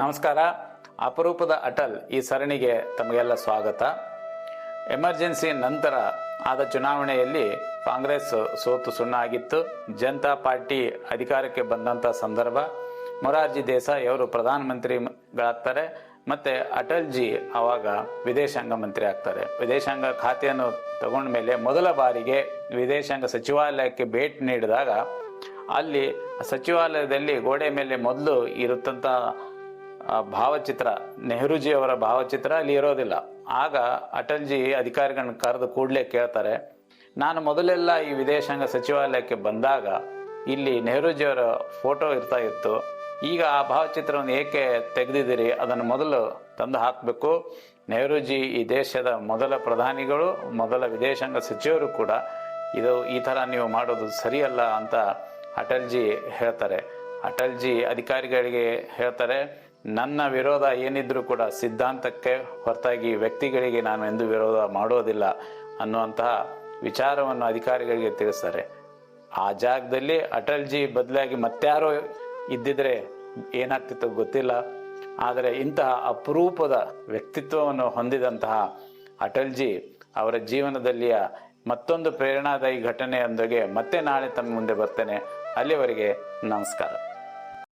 ನಮಸ್ಕಾರ. ಅಪರೂಪದ ಅಟಲ್ ಈ ಸರಣಿಗೆ ತಮಗೆಲ್ಲ ಸ್ವಾಗತ. ಎಮರ್ಜೆನ್ಸಿ ನಂತರ ಆದ ಚುನಾವಣೆಯಲ್ಲಿ ಕಾಂಗ್ರೆಸ್ ಸೋತು ಸುಣ್ಣಾಗಿತ್ತು. ಜನತಾ ಪಾರ್ಟಿ ಅಧಿಕಾರಕ್ಕೆ ಬಂದಂಥ ಸಂದರ್ಭ ಮೊರಾರ್ಜಿ ದೇಸಾಯಿ ಅವರು ಪ್ರಧಾನಮಂತ್ರಿಗಳಾಗ್ತಾರೆ. ಮತ್ತೆ ಅಟಲ್ ಜಿ ಆವಾಗ ವಿದೇಶಾಂಗ ಮಂತ್ರಿ ಆಗ್ತಾರೆ. ವಿದೇಶಾಂಗ ಖಾತೆಯನ್ನು ತಗೊಂಡ ಮೇಲೆ ಮೊದಲ ಬಾರಿಗೆ ವಿದೇಶಾಂಗ ಸಚಿವಾಲಯಕ್ಕೆ ಭೇಟಿ ನೀಡಿದಾಗ ಅಲ್ಲಿ ಸಚಿವಾಲಯದಲ್ಲಿ ಗೋಡೆ ಮೇಲೆ ಮೊದಲು ಇರುತ್ತಂತ ಭಾವಚಿತ್ರ, ನೆಹರೂಜಿಯವರ ಭಾವಚಿತ್ರ ಅಲ್ಲಿ ಇರೋದಿಲ್ಲ. ಆಗ ಅಟಲ್ ಜಿ ಅಧಿಕಾರಿಗಳನ್ನ ಕರೆದು ಕೂಡಲೇ ಕೇಳ್ತಾರೆ, ನಾನು ಮೊದಲೆಲ್ಲ ಈ ವಿದೇಶಾಂಗ ಸಚಿವಾಲಯಕ್ಕೆ ಬಂದಾಗ ಇಲ್ಲಿ ನೆಹರೂಜಿಯವರ ಫೋಟೋ ಇರ್ತಾ ಇತ್ತು, ಈಗ ಆ ಭಾವಚಿತ್ರವನ್ನು ಏಕೆ ತೆಗೆದಿದ್ದೀರಿ? ಅದನ್ನು ಮೊದಲು ತಂದು ಹಾಕಬೇಕು. ನೆಹರೂಜಿ ಈ ದೇಶದ ಮೊದಲ ಪ್ರಧಾನಿಗಳು, ಮೊದಲ ವಿದೇಶಾಂಗ ಸಚಿವರು ಕೂಡ. ಈ ಥರ ನೀವು ಮಾಡೋದು ಸರಿಯಲ್ಲ ಅಂತ ಅಟಲ್ ಜಿ ಹೇಳ್ತಾರೆ. ಅಟಲ್ ಜಿ ಅಧಿಕಾರಿಗಳಿಗೆ ಹೇಳ್ತಾರೆ, ನನ್ನ ವಿರೋಧ ಏನಿದ್ರೂ ಕೂಡ ಸಿದ್ಧಾಂತಕ್ಕೆ ಹೊರತಾಗಿ ವ್ಯಕ್ತಿಗಳಿಗೆ ನಾನು ಎಂದು ವಿರೋಧ ಮಾಡೋದಿಲ್ಲ ಅನ್ನುವಂತಹ ವಿಚಾರವನ್ನು ಅಧಿಕಾರಿಗಳಿಗೆ ತಿಳಿಸ್ತಾರೆ. ಆ ಜಾಗದಲ್ಲಿ ಅಟಲ್ ಜಿ ಬದಲಾಗಿ ಮತ್ತಾರೋ ಇದ್ದಿದ್ರೆ ಏನಾಗ್ತಿತ್ತು ಗೊತ್ತಿಲ್ಲ. ಆದರೆ ಇಂತಹ ಅಪರೂಪದ ವ್ಯಕ್ತಿತ್ವವನ್ನು ಹೊಂದಿದಂತಹ ಅಟಲ್ ಜಿ ಅವರ ಜೀವನದಲ್ಲಿಯ ಮತ್ತೊಂದು ಪ್ರೇರಣಾದಾಯಿ ಘಟನೆಯೊಂದಿಗೆ ಮತ್ತೆ ನಾಳೆ ತಮ್ಮ ಮುಂದೆ ಬರ್ತೇನೆ. ಅಲ್ಲಿವರೆಗೆ ನಮಸ್ಕಾರ.